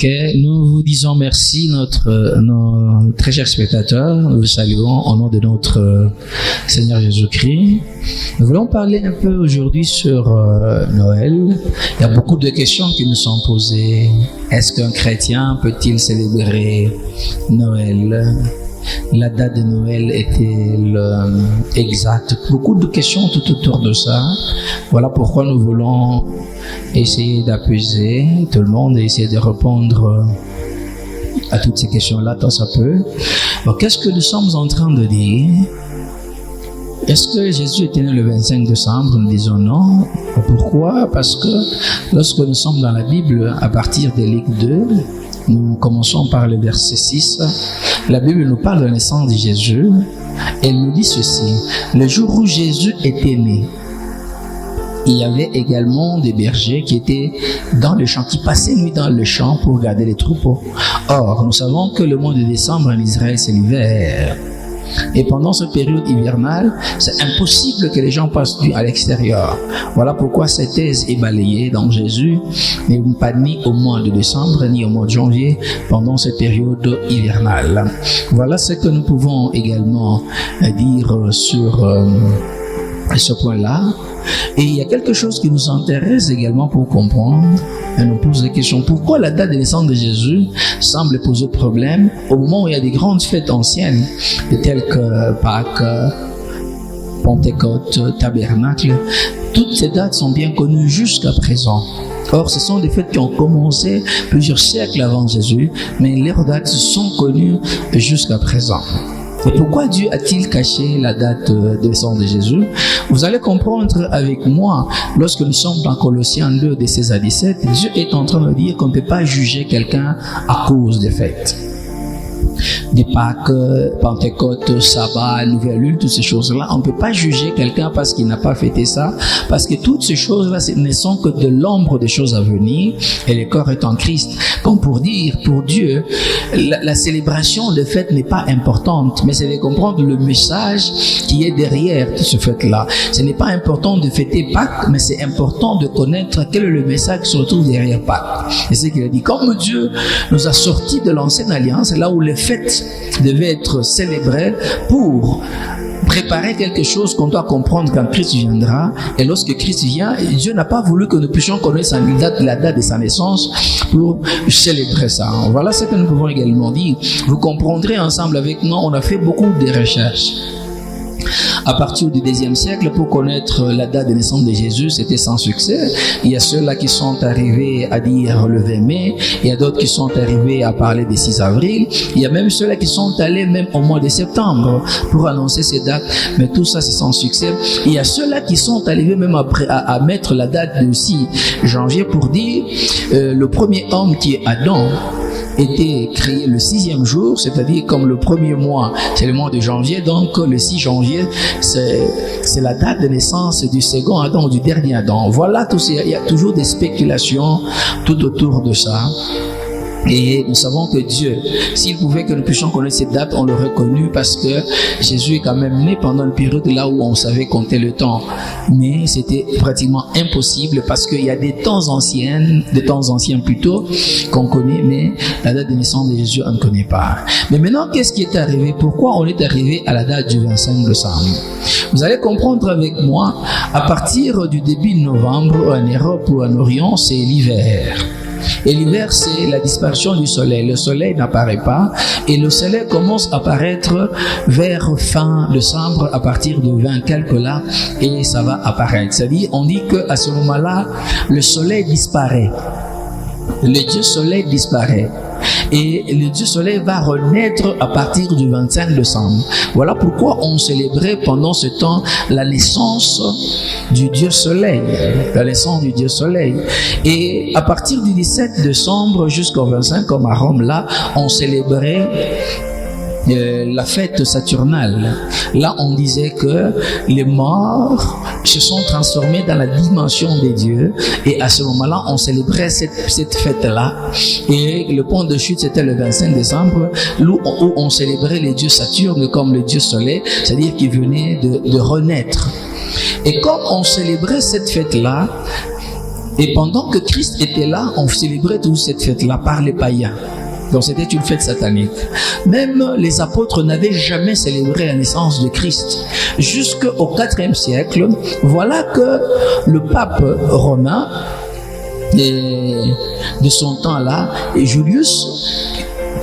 Ok, nous vous disons merci, nos très chers spectateurs. Nous vous saluons au nom de notre Seigneur Jésus-Christ. Nous voulons parler un peu aujourd'hui sur Noël. Il y a beaucoup de questions qui nous sont posées. Est-ce qu'un chrétien peut-il célébrer Noël? La date de Noël est-elle exacte? Beaucoup de questions tout autour de ça. Voilà pourquoi nous voulons essayer d'apaiser tout le monde et essayer de répondre à toutes ces questions-là tant ça peut. Alors, qu'est-ce que nous sommes en train de dire? Est-ce que Jésus était né le 25 décembre? Nous disons non. Pourquoi? Parce que lorsque nous sommes dans la Bible, à partir de Luc 2, nous commençons par le verset 6. La Bible nous parle de la naissance de Jésus. Elle nous dit ceci: le jour où Jésus était né, il y avait également des bergers qui étaient dans le champ, qui passaient nuit dans le champ pour garder les troupeaux. Or, nous savons que le mois de décembre en Israël, c'est l'hiver. Et pendant cette période hivernale, c'est impossible que les gens passent à l'extérieur. Voilà pourquoi cette thèse est balayée. Donc Jésus n'est pas ni au mois de décembre, ni au mois de janvier, pendant cette période hivernale. Voilà ce que nous pouvons également dire sur ce point-là. Et il y a quelque chose qui nous intéresse également pour comprendre. Elle nous pose la question: pourquoi la date de naissance de Jésus semble poser problème au moment où il y a des grandes fêtes anciennes, telles que Pâques, Pentecôte, Tabernacle? Toutes ces dates sont bien connues jusqu'à présent. Or, ce sont des fêtes qui ont commencé plusieurs siècles avant Jésus, mais leurs dates sont connues jusqu'à présent. Et pourquoi Dieu a-t-il caché la date de naissance de Jésus? Vous allez comprendre avec moi, lorsque nous sommes dans Colossiens 2, de 16 à 17, Dieu est en train de dire qu'on ne peut pas juger quelqu'un à cause des fêtes. Des Pâques, Pentecôte, Sabbat, Nouvelle Lune, toutes ces choses-là, on ne peut pas juger quelqu'un parce qu'il n'a pas fêté ça, parce que toutes ces choses-là ne sont que de l'ombre des choses à venir, et le corps est en Christ. Comme pour dire, pour Dieu, la célébration de fête n'est pas importante, mais c'est de comprendre le message qui est derrière ce fête-là. Ce n'est pas important de fêter Pâques, mais c'est important de connaître quel est le message qui se retrouve derrière Pâques. Et c'est ce qu'il a dit: comme Dieu nous a sortis de l'ancienne alliance, là où les fêtes devaient être célébrées pour préparer quelque chose qu'on doit comprendre quand Christ viendra. Et lorsque Christ vient, Dieu n'a pas voulu que nous puissions connaître la date de sa naissance pour célébrer ça. Voilà ce que nous pouvons également dire. Vous comprendrez ensemble avec nous, on a fait beaucoup de recherches. À partir du Xe siècle, pour connaître la date de naissance de Jésus, c'était sans succès. Il y a ceux-là qui sont arrivés à dire le 20 mai, il y a d'autres qui sont arrivés à parler du 6 avril, il y a même ceux-là qui sont allés même au mois de septembre pour annoncer ces dates, mais tout ça c'est sans succès. Il y a ceux-là qui sont arrivés même à mettre la date du 6 janvier pour dire le premier homme qui est Adam était créé le 6e jour, c'est-à-dire comme le premier mois, c'est le mois de janvier, donc le 6 janvier, c'est la date de naissance du second Adam, du dernier Adam. Voilà, il y a toujours des spéculations tout autour de ça. Et nous savons que Dieu, s'il pouvait que nous puissions connaître cette date, on l'aurait connu parce que Jésus est quand même né pendant une période là où on savait compter le temps. Mais c'était pratiquement impossible parce qu'il y a des temps anciens plutôt, qu'on connaît, mais la date de naissance de Jésus, on ne connaît pas. Mais maintenant, qu'est-ce qui est arrivé? Pourquoi on est arrivé à la date du 25 décembre? Vous allez comprendre avec moi, à partir du début de novembre, en Europe ou en Orient, c'est l'hiver. Et l'hiver, c'est la disparition du soleil. Le soleil n'apparaît pas et le soleil commence à apparaître vers fin décembre, à partir de 20 quelques là, et ça va apparaître. C'est-à-dire, on dit qu'à ce moment-là, le soleil disparaît. Le Dieu soleil disparaît. Et le Dieu soleil va renaître à partir du 25 décembre. Voilà pourquoi on célébrait pendant ce temps la naissance du Dieu soleil. La naissance du Dieu soleil. Et à partir du 17 décembre jusqu'au 25, comme à Rome, là, on célébrait la fête saturnale. Là, on disait que les morts se sont transformés dans la dimension des dieux, et à ce moment-là, on célébrait cette fête-là. Et le point de chute, c'était le 25 décembre, où on célébrait les dieux Saturne comme le dieu soleil, c'est-à-dire qu'il venait de renaître. Et comme on célébrait cette fête-là, Et pendant que Christ était là, on célébrait toute cette fête-là par les païens. Donc c'était une fête satanique. Même les apôtres n'avaient jamais célébré la naissance de Christ. Jusqu'au IVe siècle, voilà que le pape romain de son temps-là, Julius,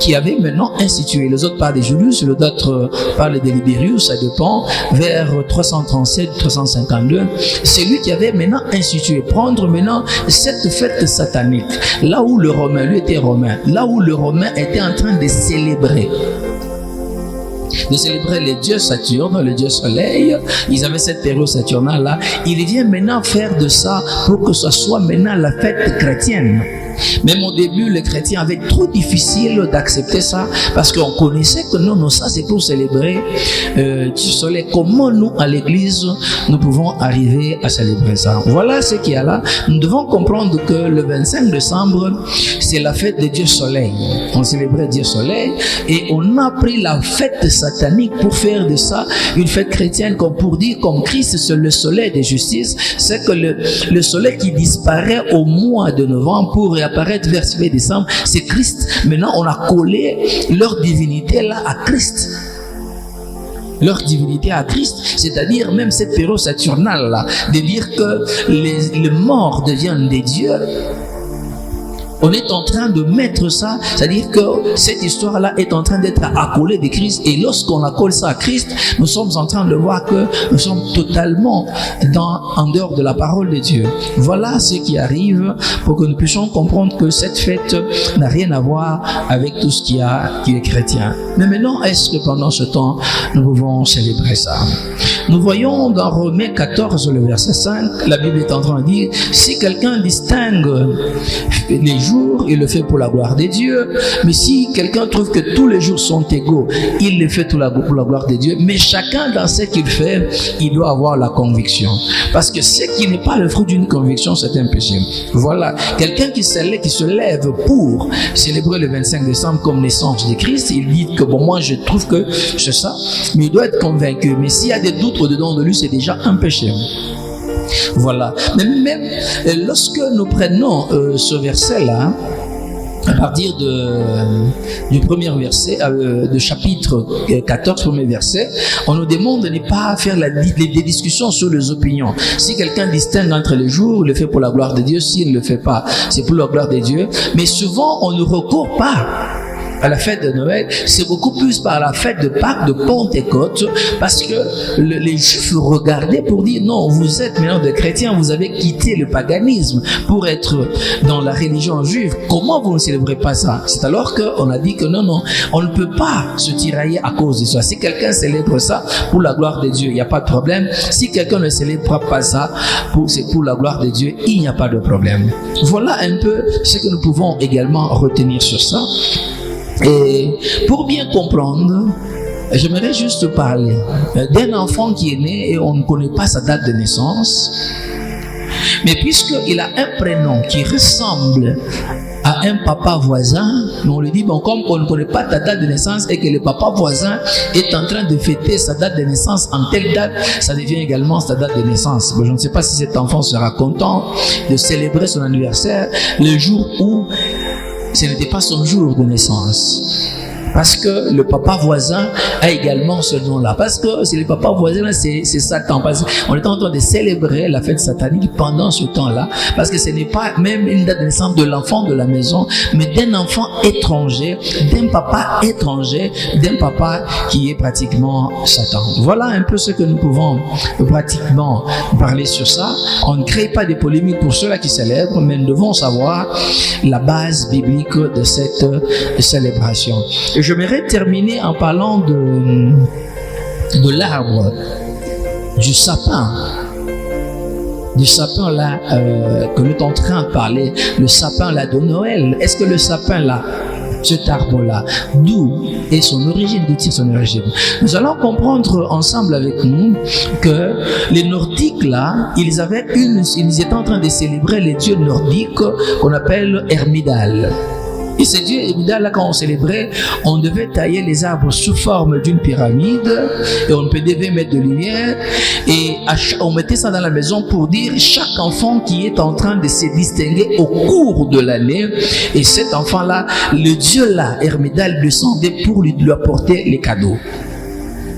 qui avait maintenant institué, les autres parlent de Julius, les autres parlent de Liberius, ça dépend, vers 337-352, c'est lui qui avait maintenant institué, prendre maintenant cette fête satanique, là où le Romain, lui était Romain, là où le Romain était en train de célébrer les dieux Saturne, le dieu Soleil. Ils avaient cette période saturnale là. Il vient maintenant faire de ça pour que ce soit maintenant la fête chrétienne. Même au début, les chrétiens avaient trop difficile d'accepter ça parce qu'on connaissait que non, ça c'est pour célébrer du soleil. Comment nous, à l'église, nous pouvons arriver à célébrer ça? Voilà ce qu'il y a là. Nous devons comprendre que le 25 décembre, c'est la fête de Dieu Soleil. On célébrait Dieu Soleil et on a pris la fête satanique pour faire de ça une fête chrétienne, comme pour dire, comme Christ c'est le soleil de justice, c'est que le soleil qui disparaît au mois de novembre pour apparaître vers le décembre, c'est Christ. Maintenant, on a collé leur divinité là à Christ. Leur divinité à Christ, c'est-à-dire même cette période saturnale là, de dire que les morts deviennent des dieux. On est en train de mettre ça, c'est-à-dire que cette histoire-là est en train d'être accolée de Christ. Et lorsqu'on accole ça à Christ, nous sommes en train de voir que nous sommes totalement en dehors de la parole de Dieu. Voilà ce qui arrive pour que nous puissions comprendre que cette fête n'a rien à voir avec tout ce qui est chrétien. Mais maintenant, est-ce que pendant ce temps, nous pouvons célébrer ça? Nous voyons dans Romains 14, le verset 5, la Bible est en train de dire, si quelqu'un distingue les jours, il le fait pour la gloire de Dieu. Mais si quelqu'un trouve que tous les jours sont égaux, il le fait pour la gloire de Dieu. Mais chacun dans ce qu'il fait, il doit avoir la conviction. Parce que ce qui n'est pas le fruit d'une conviction, c'est un péché. Voilà. Quelqu'un qui se lève pour célébrer le 25 décembre comme naissance de Christ, il dit que bon, moi je trouve que c'est ça, mais il doit être convaincu. Mais s'il y a des doutes au-dedans de lui, c'est déjà un péché. Voilà. Mais même lorsque nous prenons ce verset-là, à partir du premier verset, de chapitre 14, premier verset, on nous demande de ne pas faire des discussions sur les opinions. Si quelqu'un distingue entre les jours, il le fait pour la gloire de Dieu. S'il ne le fait pas, c'est pour la gloire de Dieu. Mais souvent, on ne recourt pas à la fête de Noël, c'est beaucoup plus par la fête de Pâques, de Pentecôte, parce que les Juifs regardaient pour dire non, vous êtes maintenant des chrétiens, vous avez quitté le paganisme pour être dans la religion juive. Comment vous ne célébrez pas ça? C'est alors qu'on a dit que non, on ne peut pas se tirailler à cause de ça. Si quelqu'un célèbre ça pour la gloire de Dieu, il n'y a pas de problème. Si quelqu'un ne célèbre pas ça, c'est pour la gloire de Dieu, il n'y a pas de problème. Voilà un peu ce que nous pouvons également retenir sur ça. Et pour bien comprendre, j'aimerais juste parler d'un enfant qui est né et on ne connaît pas sa date de naissance. Mais puisqu'il a un prénom qui ressemble à un papa voisin, on lui dit, bon, comme on ne connaît pas ta date de naissance et que le papa voisin est en train de fêter sa date de naissance en telle date, ça devient également sa date de naissance. Bon, je ne sais pas si cet enfant sera content de célébrer son anniversaire le jour où ce n'était pas son jour de naissance. Parce que le papa voisin a également ce nom-là. Parce que c'est le papa voisin, c'est Satan. Parce qu'on est en train de célébrer la fête satanique pendant ce temps-là. Parce que ce n'est pas même une date de naissance de l'enfant de la maison, mais d'un enfant étranger, d'un papa étranger, d'un papa qui est pratiquement Satan. Voilà un peu ce que nous pouvons pratiquement parler sur ça. On ne crée pas de polémiques pour ceux-là qui célèbrent, mais nous devons savoir la base biblique de cette célébration. Et j'aimerais terminer en parlant de l'arbre, du sapin là que nous sommes en train de parler, le sapin là de Noël. Est-ce que le sapin là, cet arbre là, d'où est son origine, d'où tire son origine? Nous allons comprendre ensemble avec nous que les Nordiques là, ils étaient en train de célébrer les dieux nordiques qu'on appelle Hermidal. Et ces dieux Hermidal, là, quand on célébrait, on devait tailler les arbres sous forme d'une pyramide et on devait mettre de lumière et on mettait ça dans la maison pour dire chaque enfant qui est en train de se distinguer au cours de l'année. Et cet enfant-là, le dieu là, Hermidal, descendait pour lui apporter les cadeaux.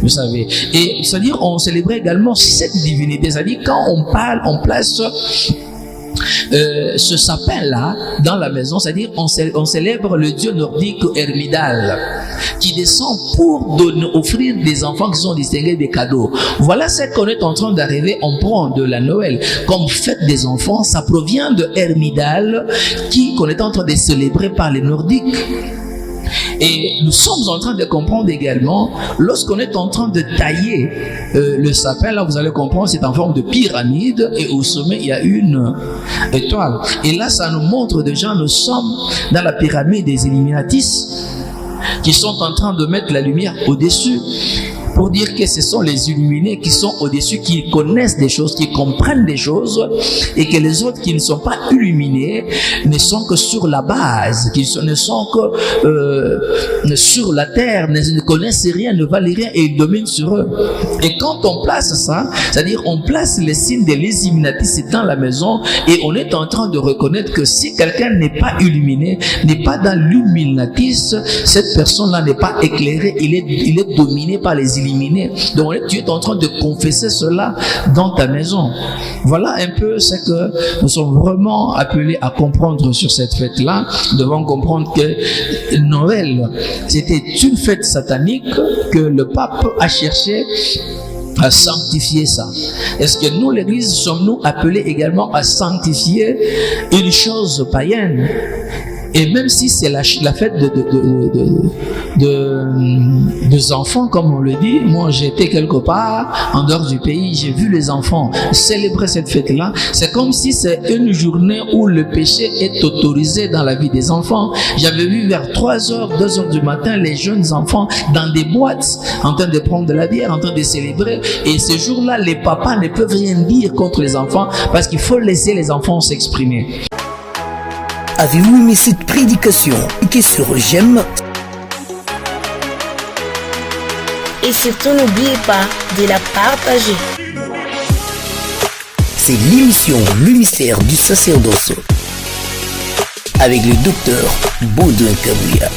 Vous savez. Et c'est-à-dire, on célébrait également cette divinité. C'est-à-dire, quand on parle, on place ce sapin-là dans la maison, c'est-à-dire on célèbre le dieu nordique Hermidal qui descend pour offrir des enfants qui sont distingués des cadeaux. Voilà ce qu'on est en train d'arriver. On prend de la Noël comme fête des enfants. Ça provient de Hermidal qu'on est en train de célébrer par les Nordiques. Et nous sommes en train de comprendre également, lorsqu'on est en train de tailler le sapin, là vous allez comprendre, c'est en forme de pyramide et au sommet il y a une étoile. Et là ça nous montre déjà, nous sommes dans la pyramide des Illuminatis qui sont en train de mettre la lumière au-dessus. Pour dire que ce sont les illuminés qui sont au-dessus, qui connaissent des choses, qui comprennent des choses, et que les autres qui ne sont pas illuminés ne sont que sur la base, qui ne sont que sur la terre, ne connaissent rien, ne valent rien, et ils dominent sur eux. Et quand on place ça, c'est-à-dire on place les signes de l'illuminatis dans la maison, et on est en train de reconnaître que si quelqu'un n'est pas illuminé, n'est pas dans l'illuminatis, cette personne-là n'est pas éclairée, il est dominé par les illuminés. Donc tu es en train de confesser cela dans ta maison. Voilà un peu ce que nous sommes vraiment appelés à comprendre sur cette fête-là. Nous devons comprendre que Noël, c'était une fête satanique que le pape a cherché à sanctifier ça. Est-ce que nous, l'Église, sommes-nous appelés également à sanctifier une chose païenne? Et même si c'est la fête des enfants, comme on le dit, moi j'étais quelque part en dehors du pays, j'ai vu les enfants célébrer cette fête-là. C'est comme si c'est une journée où le péché est autorisé dans la vie des enfants. J'avais vu vers 3h, 2h du matin, les jeunes enfants dans des boîtes, en train de prendre de la bière, en train de célébrer. Et ce jour-là, les papas ne peuvent rien dire contre les enfants parce qu'il faut laisser les enfants s'exprimer. Avez-vous aimé cette prédication? Cliquez sur j'aime. Et surtout n'oubliez pas de la partager. C'est l'émission Le mystère du sacerdoce avec le docteur Baudouin Kabouya.